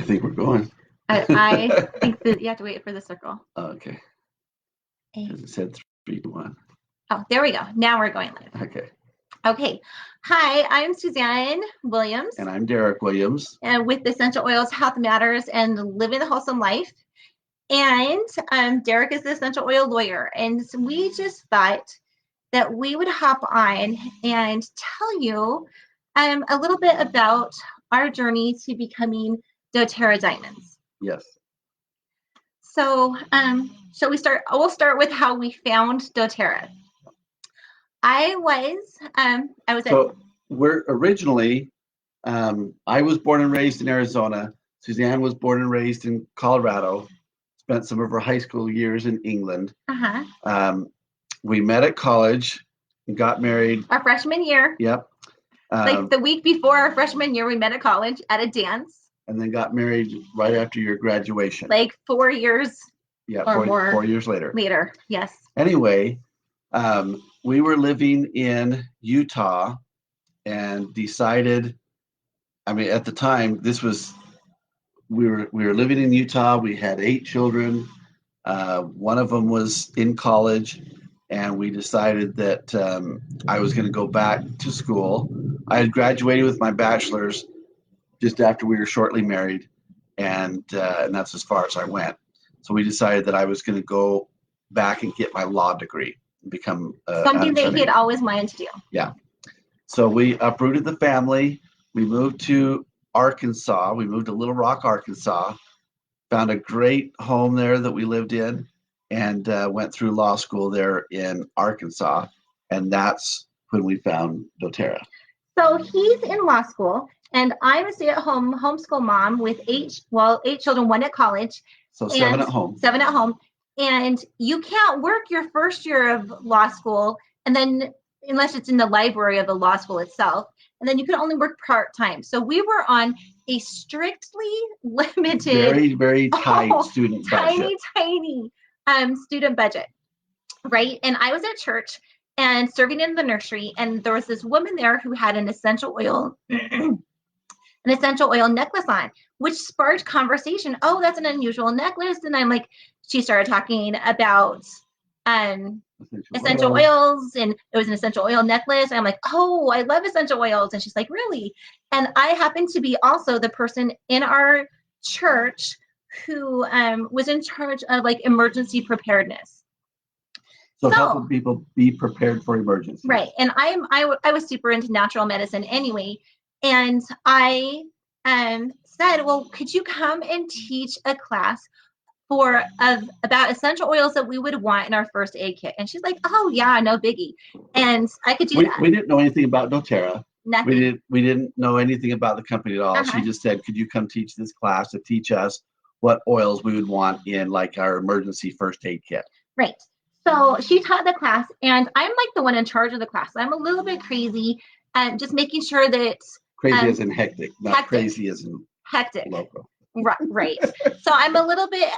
think we're going. I think that you have to wait for the circle. Okay. A. Because it said 3, 2, 1. Oh, there we go. Now we're going live. Okay. Okay. Hi, I'm Suzanne Williams. And I'm Derek Williams. And with Essential Oils, Health Matters, and Living the Wholesome Life. And Derek is the essential oil lawyer. And so we just thought that we would hop on and tell you a little bit about our journey to becoming doTERRA Diamonds. Yes. So shall we start? We'll start with how we found doTERRA. So we're originally, I was born and raised in Arizona. Suzanne was born and raised in Colorado. Spent some of her high school years in England. We met at college and got married. Our freshman year. Yep. Like the week before our freshman year, we met at college at a dance. And then got married right after your graduation. Like 4 years. Yeah, or more 4 years later. Later, yes. Anyway, we were living in Utah and decided, I mean, at the time, we were living in Utah. We had 8 children. One of them was in college, and we decided that I was going to go back to school. I had graduated with my bachelor's just after we were shortly married, and that's as far as I went. So we decided that I was going to go back and get my law degree and become something that he had always wanted to do. Yeah. So we uprooted the family. We moved to Arkansas. We moved to Little Rock, Arkansas. Found a great home there that we lived in, and went through law school there in Arkansas. And that's when we found doTERRA. So he's in law school, and I'm a stay-at-home homeschool mom with 8 children, 1 at college. So 7 at home. 7 at home. And you can't work your first year of law school, and then unless it's in the library of the law school itself, and then you can only work part-time. So we were on a strictly limited, very, very tight student budget. Tiny student budget, right? And I was at church and serving in the nursery, and there was this woman there who had an essential oil necklace on, which sparked conversation. Oh, that's an unusual necklace. And I'm like, she started talking about essential oils, and it was an essential oil necklace. And I'm like, oh, I love essential oils. And she's like, really? And I happened to be also the person in our church who was in charge of like emergency preparedness. So helping people be prepared for emergencies. Right. And I was super into natural medicine anyway. And I said, well, could you come and teach a class about essential oils that we would want in our first aid kit? And she's like, oh yeah, no biggie. And I could do that. We didn't know anything about doTERRA. Nothing. We didn't know anything about the company at all. She just said, could you come teach this class to teach us what oils we would want in like our emergency first aid kit? Right. So she taught the class, and I'm like the one in charge of the class. I'm a little bit crazy, just making sure that crazy as in hectic, not crazy as in hectic. Local. Right. So I'm a little bit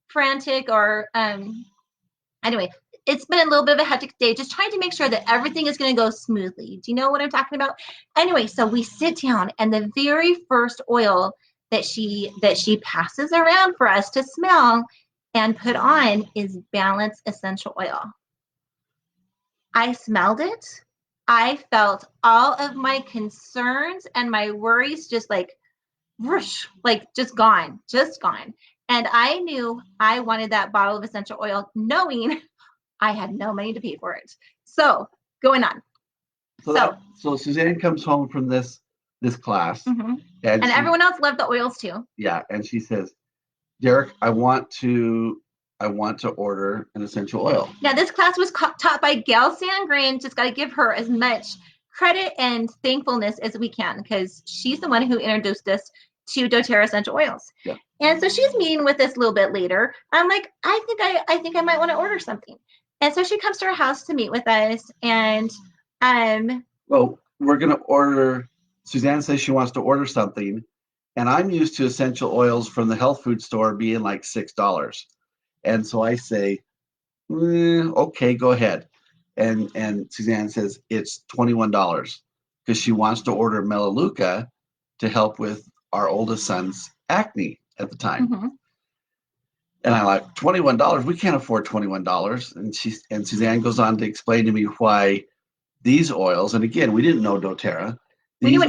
frantic, or anyway, it's been a little bit of a hectic day, just trying to make sure that everything is going to go smoothly. Do you know what I'm talking about? Anyway, so we sit down, and the very first oil that she passes around for us to smell and put on is Balance Essential Oil. I smelled it. I felt all of my concerns and my worries just like whoosh, like just gone. And I knew I wanted that bottle of essential oil, knowing I had no money to pay for it. So going on. So Suzanne comes home from this class, and everyone else loved the oils too. Yeah, and she says, Derek, I want to order an essential oil. Now, this class was taught by Gail Sandgren. Just got to give her as much credit and thankfulness as we can, because she's the one who introduced us to doTERRA essential oils. Yeah. And so she's meeting with us a little bit later. I'm like, I think I might want to order something. And so she comes to our house to meet with us, and well, we're gonna order. Suzanne says she wants to order something, and I'm used to essential oils from the health food store being like $6. And so I say, okay, go ahead. And Suzanne says it's $21 because she wants to order Melaleuca to help with our oldest son's acne at the time. Mm-hmm. And I'm like, $21? We can't afford $21. And Suzanne goes on to explain to me why these oils, and again, we didn't know doTERRA. I knew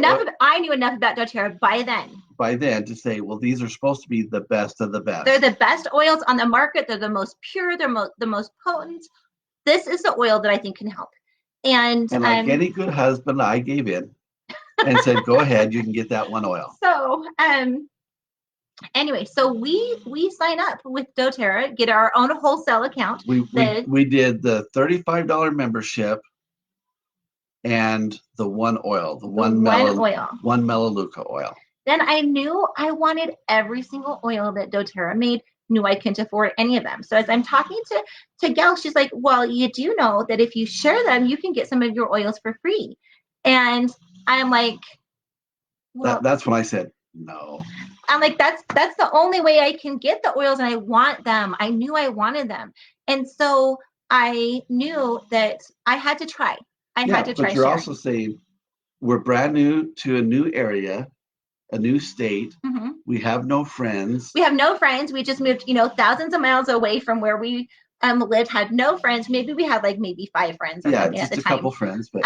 enough about doTERRA by then. By then to say, well, these are supposed to be the best of the best. They're the best oils on the market. They're the most pure. They're the most potent. This is the oil that I think can help. And like any good husband, I gave in and said, go ahead, you can get that one oil. So anyway, so we sign up with doTERRA, get our own wholesale account. We did the $35 membership and the one oil, one Melaleuca oil. Then I knew I wanted every single oil that doTERRA made. Knew I couldn't afford any of them. So as I'm talking to Gail, she's like, well, you do know that if you share them, you can get some of your oils for free. And I'm like, well, that's when I said no. I'm like, that's the only way I can get the oils, and I want them. I knew I wanted them. And so I knew that I had to try. I had to try. But you're also saying we're brand new to a new area, a new state. Mm-hmm. We have no friends. We have no friends. We just moved, thousands of miles away from where we lived, had no friends. Maybe we had maybe 5 friends or something at the time. Just a couple friends. But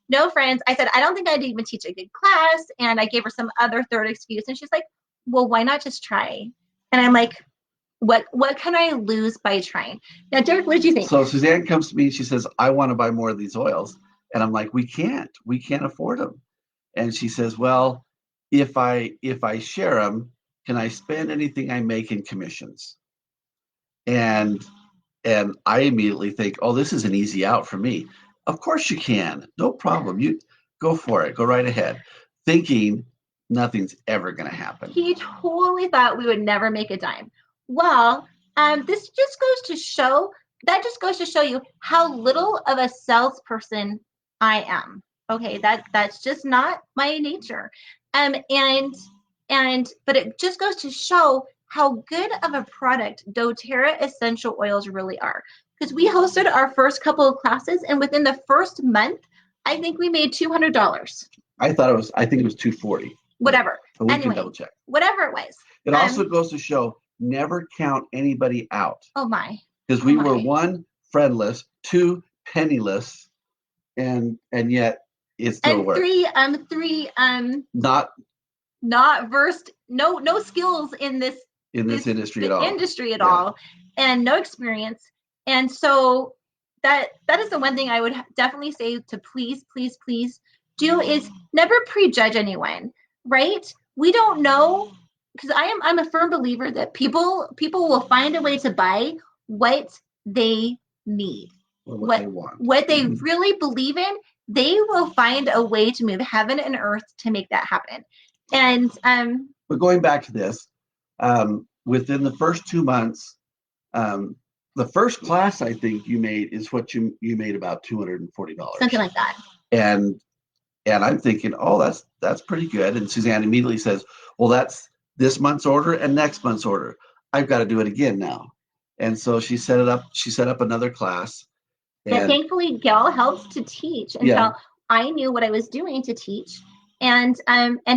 no friends. I said, I don't think I'd even teach a good class. And I gave her some other third excuse. And she's like, well, why not just try? And I'm like, what can I lose by trying? Now, Derek, what did you think? So Suzanne comes to me and she says, I want to buy more of these oils. And I'm like, we can't afford them. And she says, well, if I share them, can I spend anything I make in commissions? And I immediately think, oh, this is an easy out for me. Of course you can. No problem. You go for it. Go right ahead. Thinking nothing's ever going to happen. He totally thought we would never make a dime. Well, this just goes to show you how little of a salesperson I am. Okay, that's just not my nature. But it just goes to show how good of a product doTERRA essential oils really are. Because we hosted our first couple of classes, and within the first month, I think we made $200. I think it was $240. Whatever. But we can double check. Whatever it was. It also goes to show never count anybody out. Oh my. Because we were 1, friendless, 2, penniless, and yet it still worked. 3 not versed, no skills in this industry at all, and no experience. And so that is the one thing I would definitely say to please do is never prejudge anyone, right? We don't know, because I'm a firm believer that people will find a way to buy what they need, what they want, what they really believe in. They will find a way to move heaven and earth to make that happen. And but going back to this, within the first 2 months, the first class I think you made is what you made about $240, something like that. And I'm thinking, oh, that's pretty good. And Suzanne immediately says, well, that's this month's order and next month's order. I've got to do it again now. And so she set up another class. And thankfully, Gail helped to teach. And so I knew what I was doing to teach. And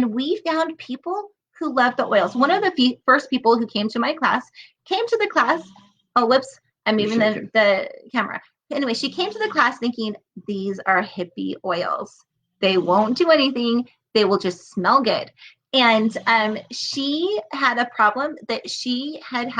we found people who loved the oils. One of the first people who came to my class came to the class. Oh, whoops. I'm moving the camera. Anyway, she came to the class thinking, these are hippie oils. They won't do anything. They will just smell good. And she had a problem that she had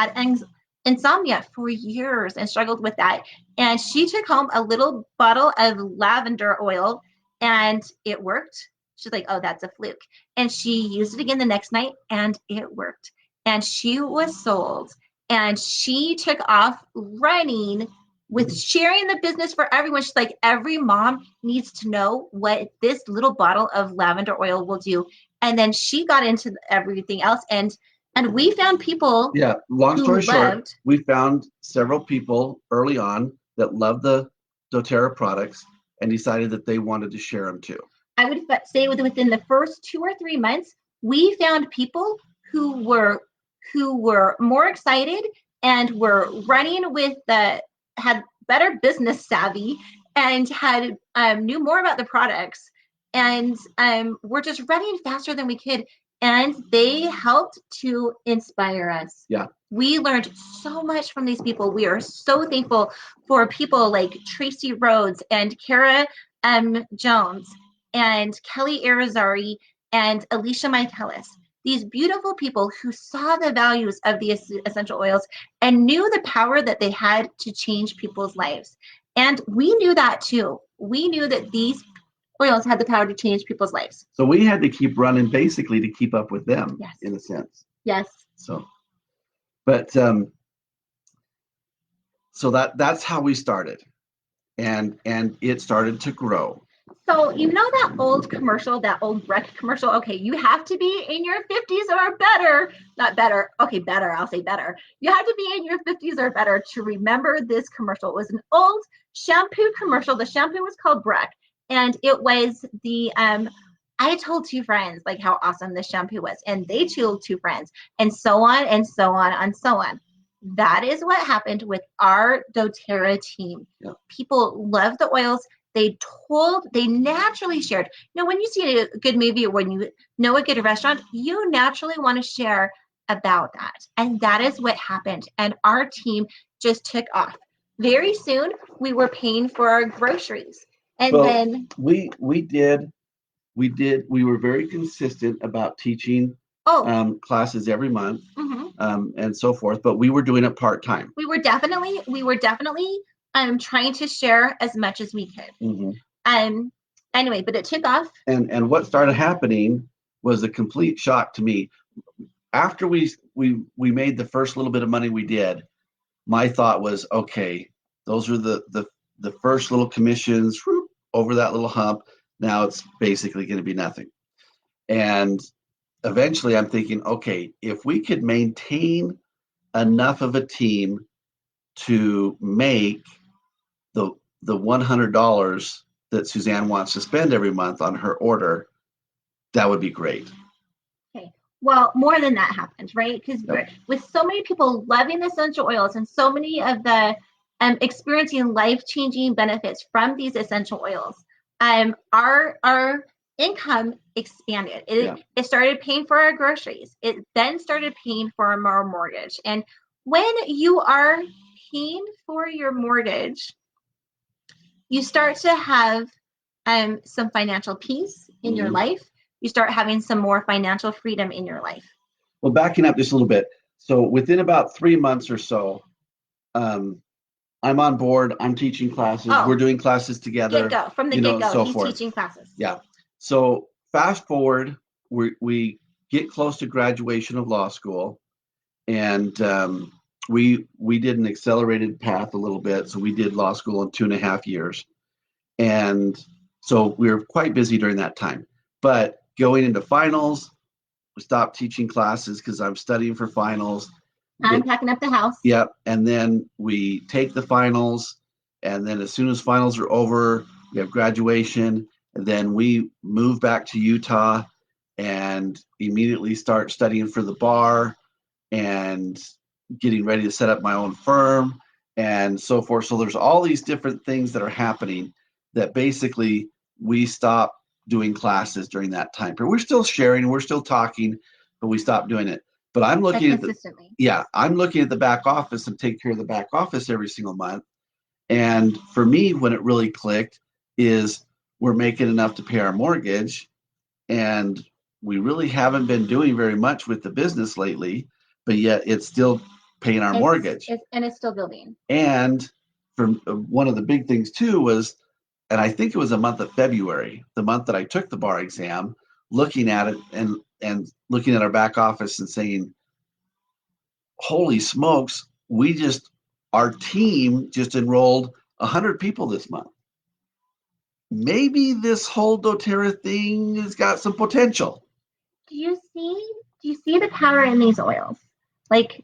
insomnia for years and struggled with that. And she took home a little bottle of lavender oil and it worked. She's like, oh, that's a fluke. And she used it again the next night and it worked. And she was sold. And she took off running with sharing the business for everyone. She's like, every mom needs to know what this little bottle of lavender oil will do. And then she got into everything else. And we found people. Yeah, long story short, we found several people early on that loved the doTERRA products and decided that they wanted to share them too. I would say within the first 2 or 3 months, we found people who were more excited and were running had better business savvy and had knew more about the products and were just running faster than we could. and they helped to inspire us. Yeah. We learned so much from these people. We are so thankful for people like Tracy Rhodes and Kara Jones and Kelly Arizari and Alicia Michaelis. These beautiful people who saw the values of the essential oils and knew the power that they had to change people's lives. And we knew that too. We knew that these oils had the power to change people's lives. So we had to keep running basically to keep up with them, Yes. in a sense. Yes. So, but so that's how we started, and it started to grow. So you know that old commercial, that old Breck commercial? Okay, you have to be in your 50s or better. Not better. Okay, better. I'll say better. You have to be in your 50s or better to remember this commercial. It was an old shampoo commercial. The shampoo was called Breck, and it was the I told two friends like how awesome this shampoo was, and they told two friends, and so on and so on and so on. That is what happened with our doTERRA team. Yeah. People love the oils. They naturally shared. You know, when you see a good movie or when you know a good restaurant, you naturally want to share about that. And that is what happened. And our team just took off. Very soon, we were paying for our groceries. And Well, then we were very consistent about teaching classes every month, and so forth, but we were doing it part-time. We were definitely trying to share as much as we could. Anyway, but it took off. And what started happening was a complete shock to me. After we made the first little bit of money we did, my thought was, okay, those are the first little commissions over that little hump. Now it's basically going to be nothing. And eventually I'm thinking, okay, if we could maintain enough of a team to make the $100 that Suzanne wants to spend every month on her order, that would be great. Okay. Well, more than that happened, right? Because with so many people loving the essential oils and so many of the experiencing life-changing benefits from these essential oils, our income expanded. It started paying for our groceries. It then started paying for our mortgage. And when you are paying for your mortgage, you start to have some financial peace in your life. You start having some more financial freedom in your life. Well, backing up just a little bit. So within about 3 months or so, I'm on board. I'm teaching classes. We're doing classes together. From the get-go, he's forth. teaching classes. Yeah. So fast forward, we get close to graduation of law school, and we did an accelerated path a little bit. So we did law school in 2.5 years, and so we were quite busy during that time. But going into finals, we stopped teaching classes because I'm studying for finals. I'm packing up the house. Yep. And then we take the finals, and then as soon as finals are over, we have graduation, and then we move back to Utah and immediately start studying for the bar and getting ready to set up my own firm and so forth. So there's all these different things that are happening that basically we stop doing classes during that time period. We're still sharing, we're still talking, but we stopped doing it. But I'm looking at I'm looking at the back office and take care of the back office every single month. And for me, when it really clicked is we're making enough to pay our mortgage, and we really haven't been doing very much with the business lately, but yet it's still paying our mortgage. And it's still building. And for one of the big things too was, and I think it was the month of February, the month that I took the bar exam, looking at it and looking at our back office and saying, holy smokes, our team just enrolled 100 people this month. Maybe this whole doTERRA thing has got some potential. Do you see the power in these oils? Like,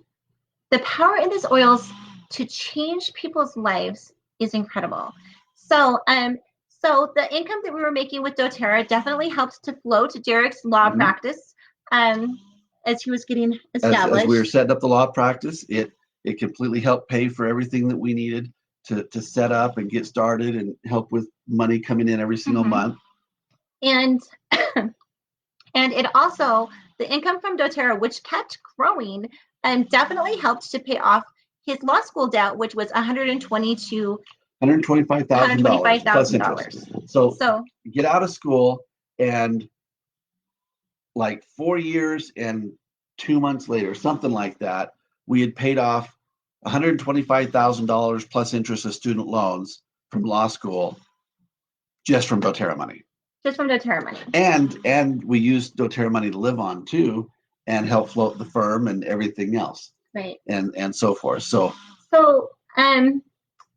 the power in these oils to change people's lives is incredible. So the income that we were making with doTERRA definitely helped to float Derek's law practice as he was getting established. As we were setting up the law practice, it completely helped pay for everything that we needed to set up and get started and help with money coming in every single month. And And it also, the income from doTERRA, which kept growing, definitely helped to pay off his law school debt, which was $125,000 plus interest. So get out of school, and like 4 years and 2 months later, something like that, we had paid off $125,000 plus interest of student loans from law school just from doTERRA money. Just from doTERRA money. And we used doTERRA money to live on too, and help float the firm and everything else. Right. And so forth. So and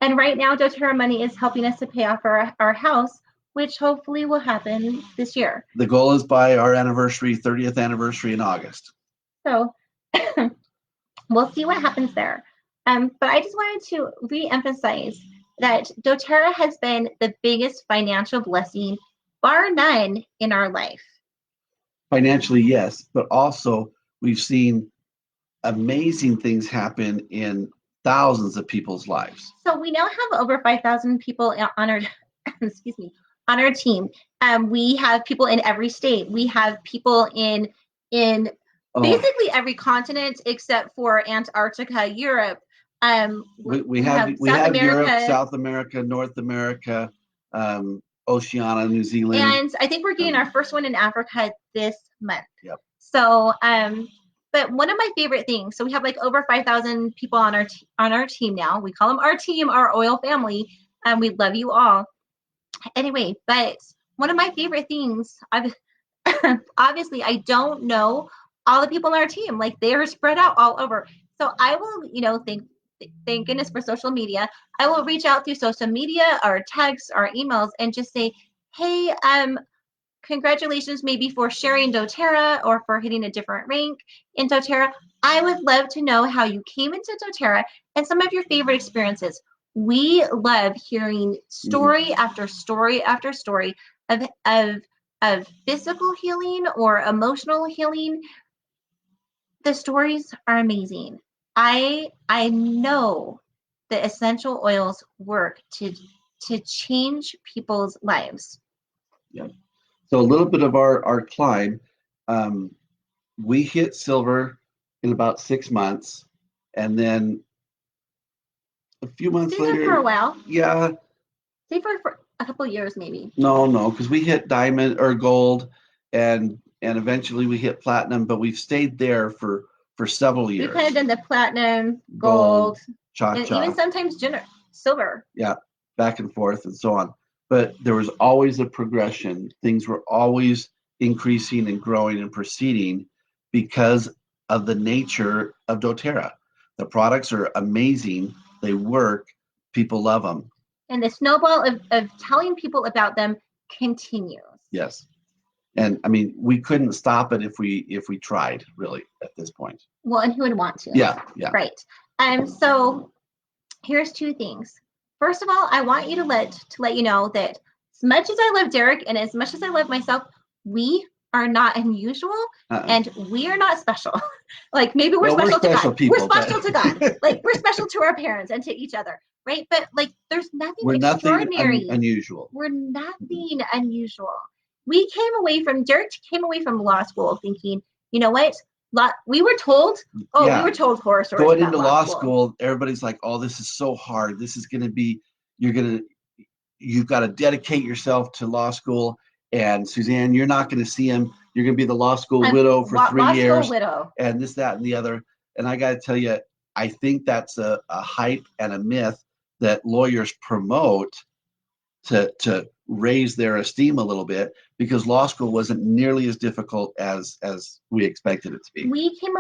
right now doTERRA money is helping us to pay off our house, which hopefully will happen this year. The goal is by our 30th anniversary in August. So we'll see what happens there. But I just wanted to re-emphasize that doTERRA has been the biggest financial blessing, bar none, in our life. Financially, yes, but also we've seen amazing things happen in thousands of people's lives. So we now have over 5,000 people on our excuse me, on our team. We have people in every state. We have people in basically every continent except for Antarctica, Europe. We have Europe, South America, North America, Oceania, New Zealand. And I think we're getting our first one in Africa this month. Yep. So, but one of my favorite things, so we have like over 5,000 people on our team now. We call them our team, our oil family, and we love you all. Anyway, but one of my favorite things, obviously I don't know all the people on our team, like they are spread out all over. So I will, thank goodness for social media. I will reach out through social media or texts or emails and just say, hey, congratulations maybe for sharing doTERRA or for hitting a different rank in doTERRA. I would love to know how you came into doTERRA and some of your favorite experiences. We love hearing story after story after story of physical healing or emotional healing. The stories are amazing. I know the essential oils work to change people's lives. Yeah. So a little bit of our climb, we hit silver in about 6 months, and then a few months later. For a while. Yeah. Say for a couple of years maybe. No, because we hit diamond or gold, and eventually we hit platinum, but we've stayed there for several years. We kind of done the platinum, gold, and even sometimes silver. Yeah, back and forth and so on. But there was always a progression. Things were always increasing and growing and proceeding because of the nature of doTERRA. The products are amazing. They work. People love them. And the snowball of telling people about them continues. Yes. And I mean, we couldn't stop it if we tried, really, at this point. Well, and who would want to? Yeah. Right. So here's two things. First of all, I want you to let you know that as much as I love Derek and as much as I love myself, we are not unusual and we are not special. Like maybe we're special to God. We're special to God. Like we're special to our parents and to each other, right? But like there's nothing extraordinary. Nothing unusual. We're nothing unusual. Derek came away from law school thinking, you know what? We were told horror stories. Going into law school, everybody's like, oh, this is so hard. This is going to be, you've got to dedicate yourself to law school. And Suzanne, you're not going to see him. You're going to be the law school widow for 3 years. Law school widow. And this, that, and the other. And I got to tell you, I think that's a hype and a myth that lawyers promote to raise their esteem a little bit, because law school wasn't nearly as difficult as we expected it to be. You came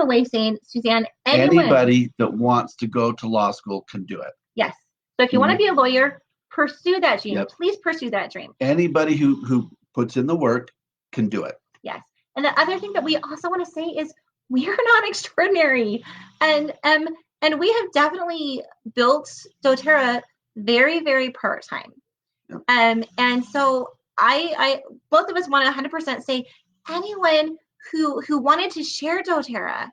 away saying, Suzanne, anybody that wants to go to law school can do it. Yes. So if you want to be a lawyer, pursue that dream. Yep. Please pursue that dream. Anybody who puts in the work can do it. Yes. And the other thing that we also want to say is we are not extraordinary. And we have definitely built doTERRA very, very part-time. Yep. And so I both of us want to 100% say anyone who wanted to share doTERRA,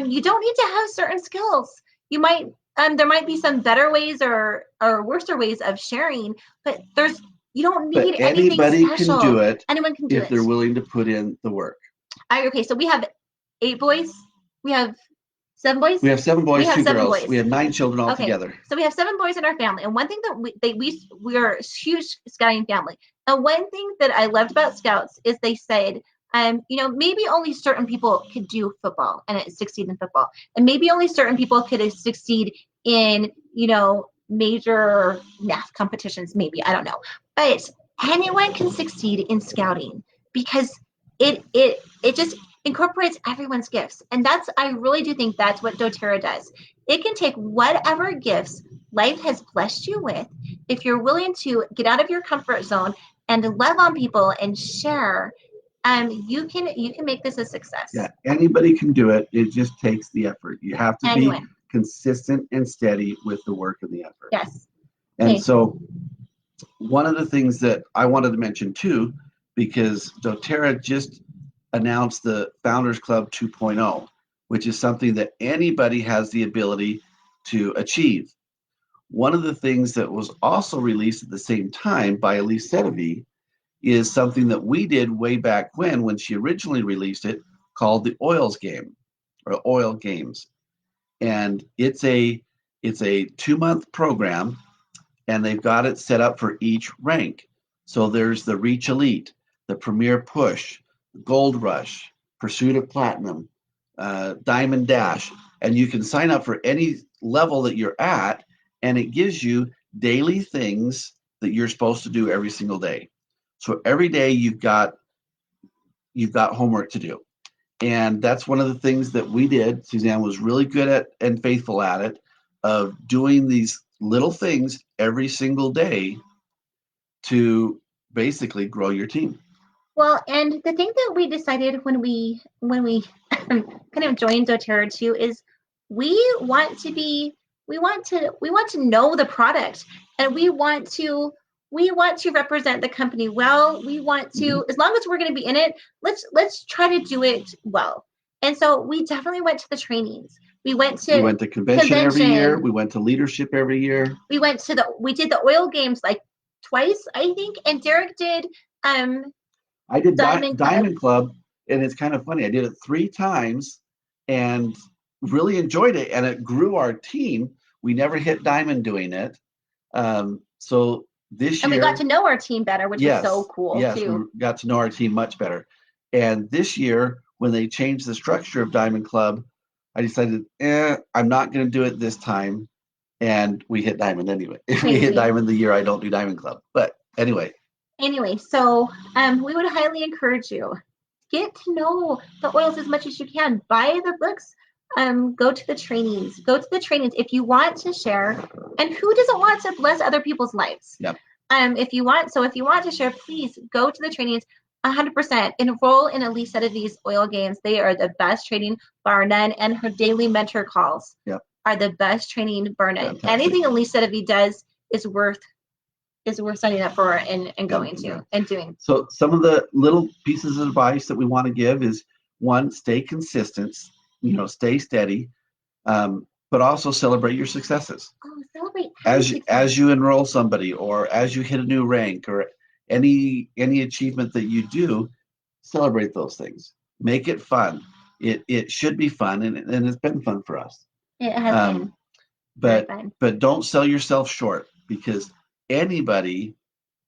you don't need to have certain skills. You might there might be some better ways or worse ways of sharing, but there's You don't But need anything anybody special. can do it Anyone can do if it. they're willing to put in the work. Okay, so we have 8 boys. We have 7 boys. We have 7 boys, We have 2 7 girls. boys. We have 9 children Okay, altogether. so we have 7 boys in our family, and one thing that we are a huge scouting family. And one thing that I loved about scouts is they said, maybe only certain people could do football and succeed in football, and maybe only certain people could succeed in major math competitions. Maybe, I don't know, but anyone can succeed in scouting because it just incorporates everyone's gifts. And I really do think that's what doTERRA does. It can take whatever gifts life has blessed you with. If you're willing to get out of your comfort zone and love on people and share, you can make this a success. Yeah, anybody can do it. It just takes the effort. You have to be consistent and steady with the work and the effort. Yes. And so one of the things that I wanted to mention too, because doTERRA just announced the Founders Club 2.0, which is something that anybody has the ability to achieve. One of the things that was also released at the same time by Elise Sedevi is something that we did way back when she originally released it, called the Oils Game or Oil Games. And it's a 2-month program, and they've got it set up for each rank. So there's the Reach Elite, the Premier Push, Gold Rush, Pursuit of Platinum, Diamond Dash, and you can sign up for any level that you're at, and it gives you daily things that you're supposed to do every single day. So every day you've got homework to do. And that's one of the things that we did. Suzanne was really good at and faithful at it, of doing these little things every single day to basically grow your team. Well, and the thing that we decided when we kind of joined doTERRA too is we want to know the product, and we want to represent the company well. We want to, as long as we're going to be in it, let's try to do it well. And so we definitely went to the trainings. We went to convention every year. We went to leadership every year. We did the oil games like twice, I think, and Derek did I did Diamond Club, and it's kind of funny. I did it 3 times and really enjoyed it, and it grew our team. We never hit Diamond doing it. So this year, and we got to know our team better, which was so cool too. Yes, we got to know our team much better. And this year, when they changed the structure of Diamond Club, I decided, I'm not going to do it this time. And we hit Diamond anyway. We hit Diamond the year I don't do Diamond Club. But anyway, so we would highly encourage you, get to know the oils as much as you can. Buy the books, go to the trainings if you want to share. And who doesn't want to bless other people's lives? Yep. If you want to share, please go to the trainings. 100% enroll in Elise Sedevi's oil games. They are the best training, bar none, and her daily mentor calls are the best training, bar none. Fantastic. Anything Elise Sedevi does is worth signing up for and going to and doing. So some of the little pieces of advice that we want to give is, 1, stay consistent, stay steady, but also celebrate your successes. Celebrate as you enroll somebody, or as you hit a new rank, or any achievement that you do, celebrate those things. Make it fun. It should be fun, and it's been fun for us. It has been. But don't sell yourself short, because anybody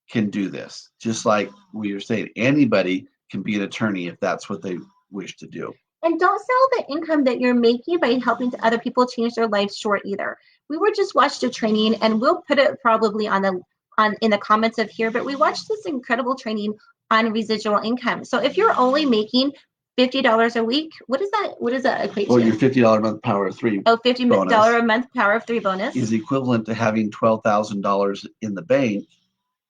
can do this. Just like we were saying, anybody can be an attorney if that's what they wish to do. And don't sell the income that you're making by helping other people change their lives short either. We were just watched a training, and we'll put it probably in the comments of here, but we watched this incredible training on residual income. So if you're only making $50 a week, what does that equate to? Well, your $50 a month power of 3 $50 a month power of 3 bonus is equivalent to having $12,000 in the bank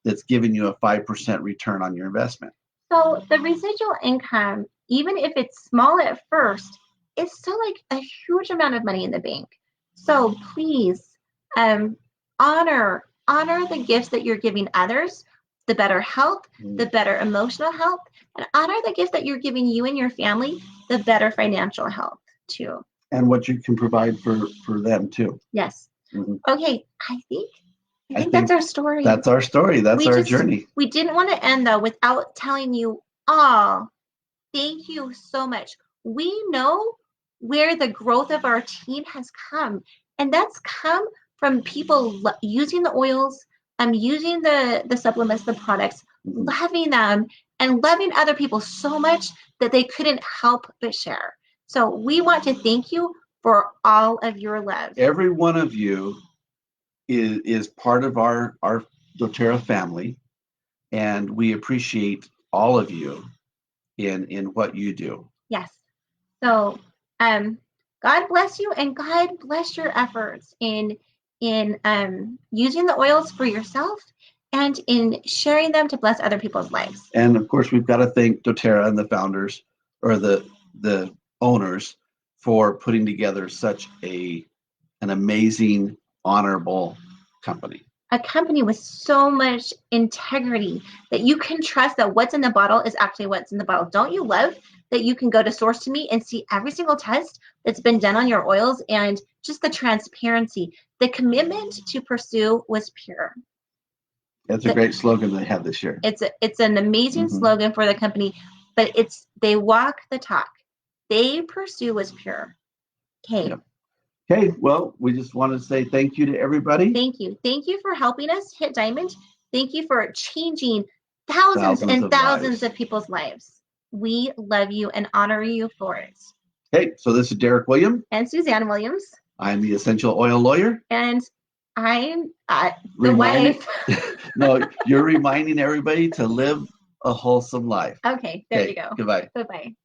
that's giving you a 5% return on your investment. So the residual income, even if it's small at first, it's still like a huge amount of money in the bank. So please honor the gifts that you're giving others, the better health, the better emotional health, and honor the gift that you're giving you and your family, the better financial health too. And what you can provide for them too. Yes. Mm-hmm. Okay, I think I think that's our story. That's our story. That's our journey. We didn't want to end though without telling you all, thank you so much. We know where the growth of our team has come, and that's come from people using the oils, using the supplements, the products, loving them, and loving other people so much that they couldn't help but share. So we want to thank you for all of your love. Every one of you is part of our doTERRA family, and we appreciate all of you in what you do. Yes. So God bless you, and God bless your efforts in using the oils for yourself and in sharing them to bless other people's lives. And of course, we've got to thank doTERRA and the founders, or the owners, for putting together such an amazing, honorable company. A company with so much integrity that you can trust that what's in the bottle is actually what's in the bottle. Don't you love that you can go to Source to Me and see every single test that's been done on your oils, and just the transparency, the commitment to pursue was pure. That's a great slogan they have this year. It's an amazing slogan for the company, but they walk the talk. They pursue was pure. Okay. Yep. Okay, well, we just want to say thank you to everybody. Thank you. Thank you for helping us hit diamond. Thank you for changing thousands and thousands of people's lives. We love you and honor you for it. Okay, so this is Derek Williams. And Suzanne Williams. I'm the Essential Oil Lawyer. And I'm the wife. No, you're reminding everybody to live a wholesome life. Okay, there you go. Goodbye. Bye-bye.